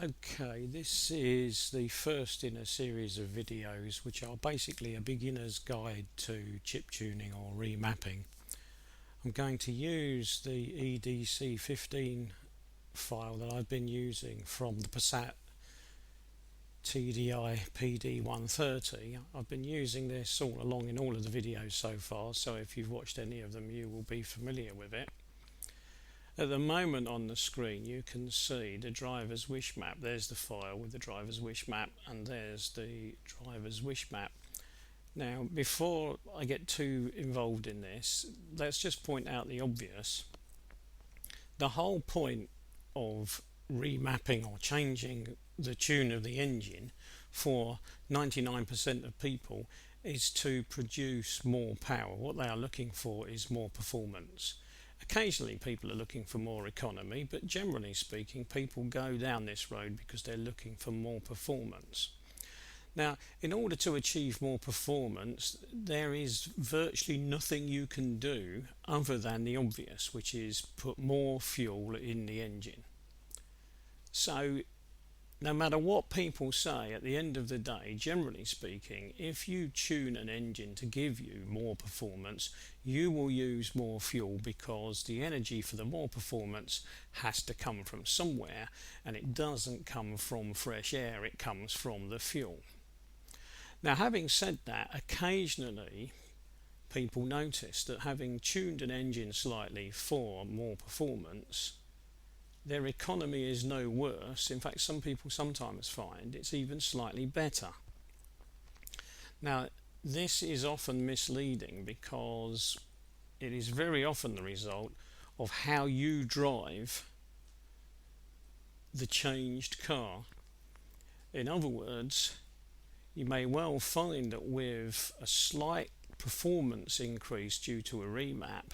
Okay, this is the first in a series of videos which are basically a beginner's guide to chip tuning or remapping. I'm going to use the EDC15 file that I've been using from the Passat TDI PD130. I've been using this all along in all of the videos so far, so if you've watched any of them you will be familiar with it. At the moment on the screen you can see the driver's wish map. There's the file with the driver's wish map, and there's the driver's wish map. Now, before I get too involved in this, let's just point out the obvious. The whole point of remapping or changing the tune of the engine for 99% of people is to produce more power. What they are looking for is more performance. Occasionally people are looking for more economy, but generally speaking people go down this road because they're looking for more performance. Now, in order to achieve more performance, there is virtually nothing you can do other than the obvious, which is put more fuel in the engine. So no matter what people say, at the end of the day, generally speaking, if you tune an engine to give you more performance, you will use more fuel, because the energy for the more performance has to come from somewhere, and it doesn't come from fresh air, it comes from the fuel. Now, having said that, occasionally people notice that having tuned an engine slightly for more performance, their economy is no worse. In fact, some people sometimes find it's even slightly better. Now, this is often misleading because it is very often the result of how you drive the changed car. In other words, you may well find that with a slight performance increase due to a remap,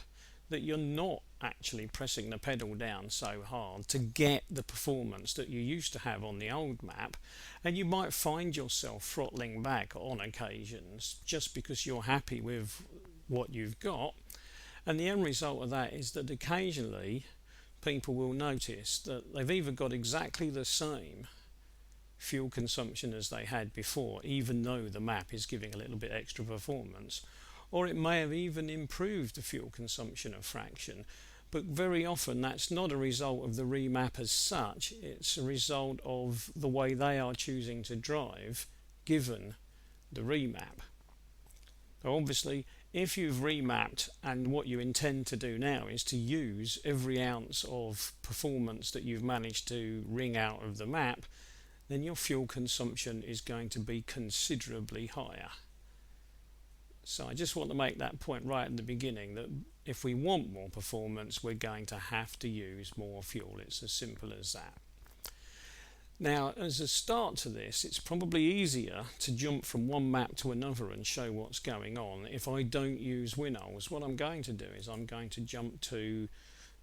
that you're not actually pressing the pedal down so hard to get the performance that you used to have on the old map, and you might find yourself throttling back on occasions just because you're happy with what you've got. And the end result of that is that occasionally people will notice that they've either got exactly the same fuel consumption as they had before, even though the map is giving a little bit extra performance, or it may have even improved the fuel consumption a fraction. But very often that's not a result of the remap as such, it's a result of the way they are choosing to drive given the remap. So obviously, if you've remapped and what you intend to do now is to use every ounce of performance that you've managed to wring out of the map, then your fuel consumption is going to be considerably higher. So I just want to make that point right at the beginning, that if we want more performance, we're going to have to use more fuel. It's as simple as that. Now, as a start to this, it's probably easier to jump from one map to another and show what's going on if I don't use WinOls. What I'm going to do is I'm going to jump to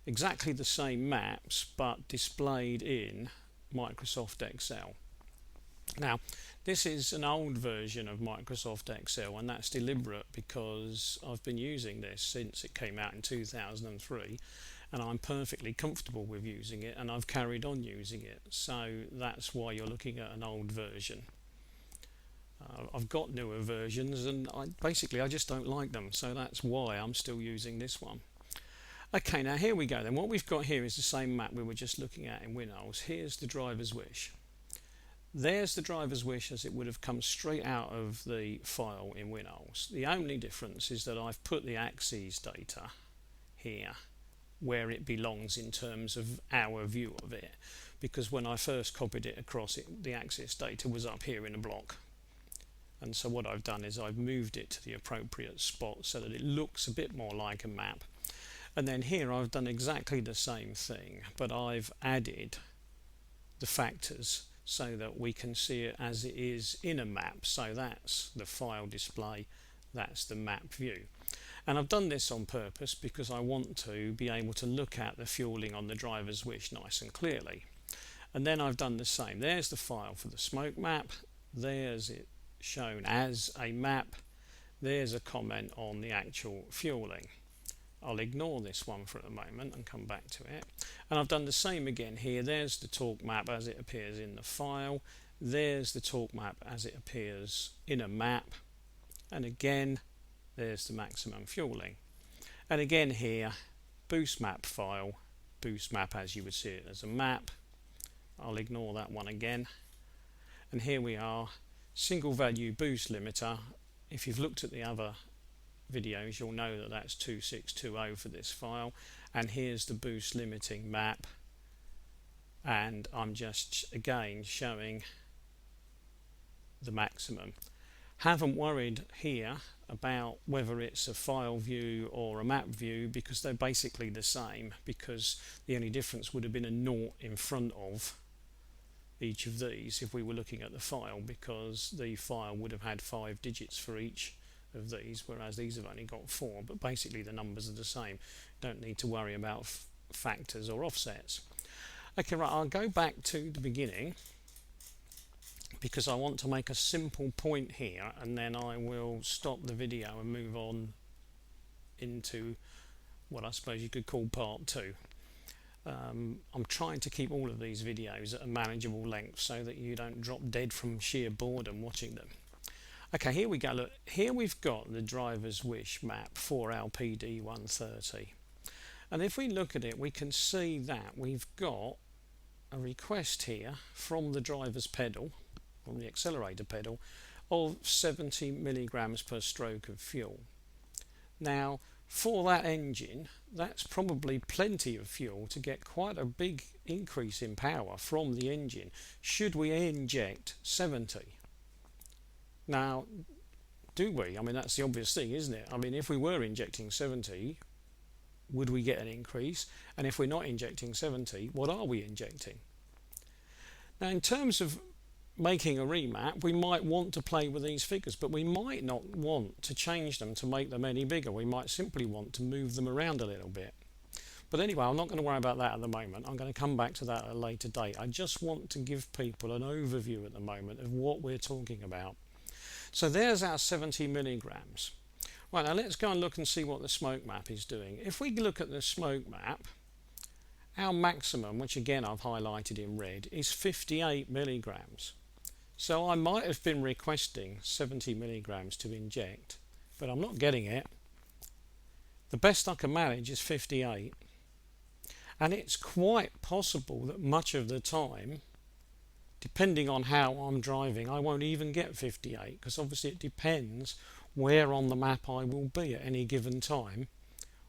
exactly the same maps but displayed in Microsoft Excel. Now, this is an old version of Microsoft Excel, and that's deliberate because I've been using this since it came out in 2003, and I'm perfectly comfortable with using it, and I've carried on using it. So that's why you're looking at an old version. I've got newer versions, and I just don't like them, so that's why I'm still using this one. Okay, now here we go then. What we've got here is the same map we were just looking at in WinOls. Here's the driver's wish. There's the driver's wish as it would have come straight out of the file in WinOls. The only difference is that I've put the axes data here where it belongs in terms of our view of it, because when I first copied it across, the axis data was up here in a block. And so what I've done is I've moved it to the appropriate spot so that it looks a bit more like a map. And then here I've done exactly the same thing, but I've added the factors so that we can see it as it is in a map. So that's the file display, that's the map view. And I've done this on purpose because I want to be able to look at the fueling on the driver's wish nice and clearly. And then I've done the same. There's the file for the smoke map, there's it shown as a map, there's a comment on the actual fueling. I'll ignore this one for the moment and come back to it. And I've done the same again here. There's the torque map as it appears in the file. There's the torque map as it appears in a map. And again, there's the maximum fueling. And again here, boost map file, boost map as you would see it as a map. I'll ignore that one again. And here we are, single value boost limiter. If you've looked at the other videos, you'll know that that's 2620 for this file. And here's the boost limiting map. And I'm just again showing the maximum. Haven't worried here about whether it's a file view or a map view, because they're basically the same, because the only difference would have been a naught in front of each of these if we were looking at the file, because the file would have had 5 digits for each of these, whereas these have only got 4. But basically the numbers are the same. Don't need to worry about factors or offsets. Okay, right, I'll go back to the beginning because I want to make a simple point here, and then I will stop the video and move on into what I suppose you could call part 2. I'm trying to keep all of these videos at a manageable length so that you don't drop dead from sheer boredom watching them. Okay, here we go. Look, here we've got the driver's wish map for our PD130. And if we look at it, we can see that we've got a request here from the driver's pedal, from the accelerator pedal, of 70 milligrams per stroke of fuel. Now, for that engine, that's probably plenty of fuel to get quite a big increase in power from the engine should we inject 70. Now, do we? I mean, that's the obvious thing, isn't it? I mean, if we were injecting 70, would we get an increase? And if we're not injecting 70, what are we injecting? Now, in terms of making a remap, we might want to play with these figures, but we might not want to change them to make them any bigger. We might simply want to move them around a little bit. But anyway, I'm not going to worry about that at the moment. I'm going to come back to that at a later date. I just want to give people an overview at the moment of what we're talking about. So there's our 70 milligrams. Right, now let's go and look and see what the smoke map is doing. If we look at the smoke map, our maximum, which again I've highlighted in red, is 58 milligrams. So I might have been requesting 70 milligrams to inject, but I'm not getting it. The best I can manage is 58. And it's quite possible that much of the time, depending on how I'm driving, I won't even get 58, because obviously it depends where on the map I will be at any given time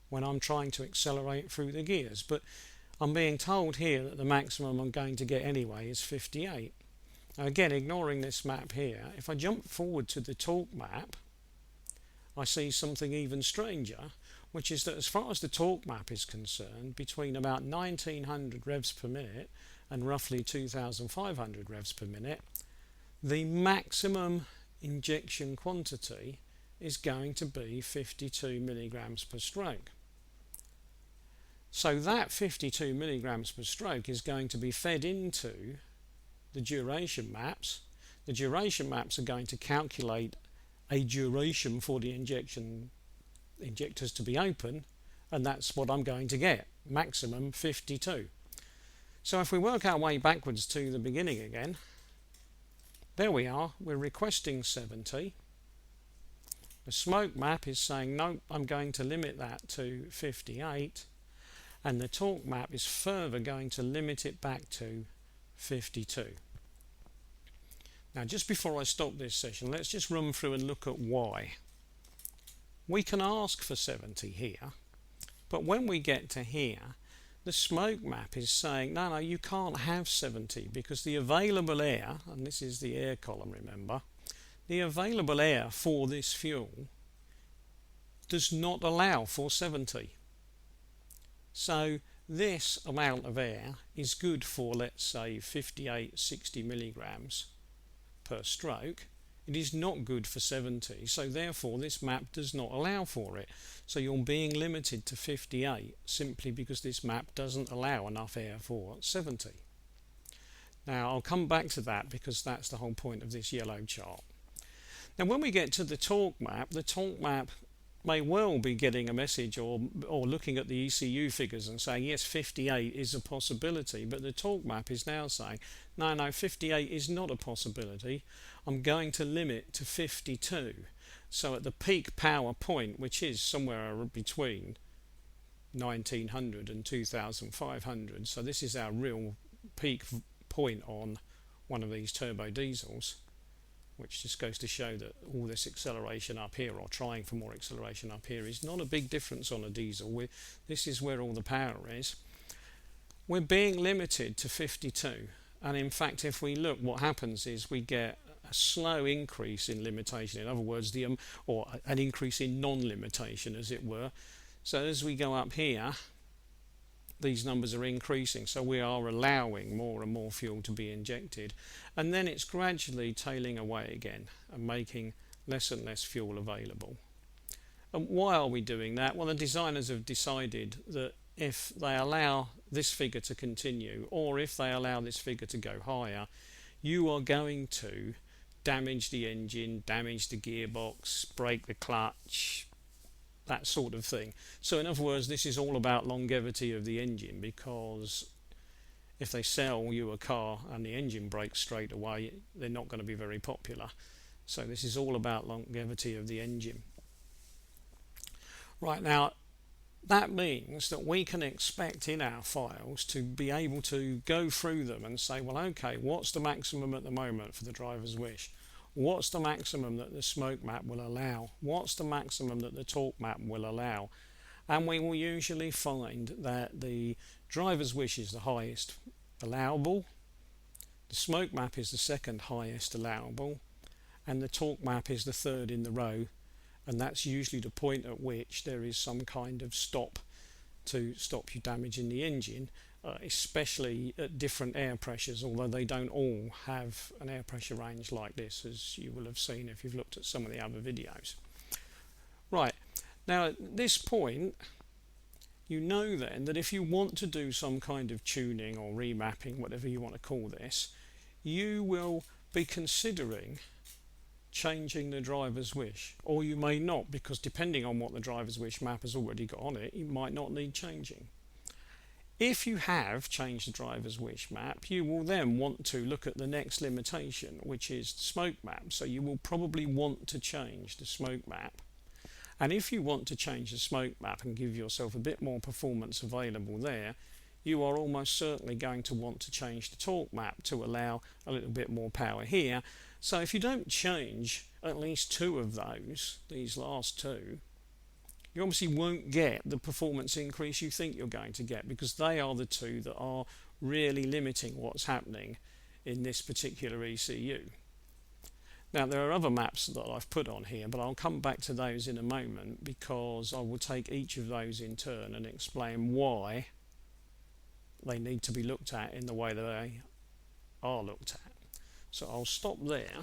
when I'm trying to accelerate through the gears. But I'm being told here that the maximum I'm going to get anyway is 58. Now again, ignoring this map here, if I jump forward to the torque map, I see something even stranger, which is that as far as the torque map is concerned, between about 1900 revs per minute and roughly 2500 revs per minute, the maximum injection quantity is going to be 52 milligrams per stroke. So that 52 milligrams per stroke is going to be fed into the duration maps. The duration maps are going to calculate a duration for the injectors to be open, and that's what I'm going to get, maximum 52. So if we work our way backwards to the beginning again, there we are, we're requesting 70. The smoke map is saying no, I'm going to limit that to 58, and the torque map is further going to limit it back to 52. Now just before I stop this session, let's just run through and look at why. We can ask for 70 here, but when we get to here, the smoke map is saying no, you can't have 70 because the available air, and this is the air column, remember, the available air for this fuel does not allow for 70. So this amount of air is good for, let's say, 58, 60 milligrams per stroke. It is not good for 70, so therefore this map does not allow for it. So you're being limited to 58 simply because this map doesn't allow enough air for 70. Now I'll come back to that because that's the whole point of this yellow chart. Now when we get to the torque map may well be getting a message or looking at the ECU figures and saying, yes, 58 is a possibility, but the torque map is now saying, no, 58 is not a possibility. I'm going to limit to 52. So at the peak power point, which is somewhere between 1900 and 2500, so this is our real peak point on one of these turbo diesels, which just goes to show that all this acceleration up here, or trying for more acceleration up here, is not a big difference on a diesel. This is where all the power is. We're being limited to 52, and in fact, if we look, what happens is we get a slow increase in limitation. In other words, or an increase in non-limitation, as it were. So as we go up here, these numbers are increasing, so we are allowing more and more fuel to be injected, and then it's gradually tailing away again and making less and less fuel available. And why are we doing that? Well, the designers have decided that if they allow this figure to continue, or if they allow this figure to go higher, you are going to damage the engine, damage the gearbox, break the clutch, that sort of thing. So in other words, this is all about longevity of the engine, because if they sell you a car and the engine breaks straight away, they're not going to be very popular. So this is all about longevity of the engine. Right, now that means that we can expect in our files to be able to go through them and say, well, okay, what's the maximum at the moment for the driver's wish? What's the maximum that the smoke map will allow? What's the maximum that the torque map will allow? And we will usually find that the driver's wish is the highest allowable, the smoke map is the second highest allowable, and the torque map is the third in the row, and that's usually the point at which there is some kind of stop to stop you damaging the engine, especially at different air pressures, although they don't all have an air pressure range like this, as you will have seen if you've looked at some of the other videos. Right, now at this point, you know then that if you want to do some kind of tuning or remapping, whatever you want to call this, you will be considering changing the driver's wish, or you may not, because depending on what the driver's wish map has already got on it, you might not need changing. If you have changed the driver's wish map, you will then want to look at the next limitation, which is the smoke map. So you will probably want to change the smoke map. And if you want to change the smoke map and give yourself a bit more performance available there, you are almost certainly going to want to change the torque map to allow a little bit more power here. So if you don't change at least two of those, these last two, you obviously won't get the performance increase you think you're going to get, because they are the two that are really limiting what's happening in this particular ECU. Now there are other maps that I've put on here, but I'll come back to those in a moment, because I will take each of those in turn and explain why they need to be looked at in the way that they are looked at. So I'll stop there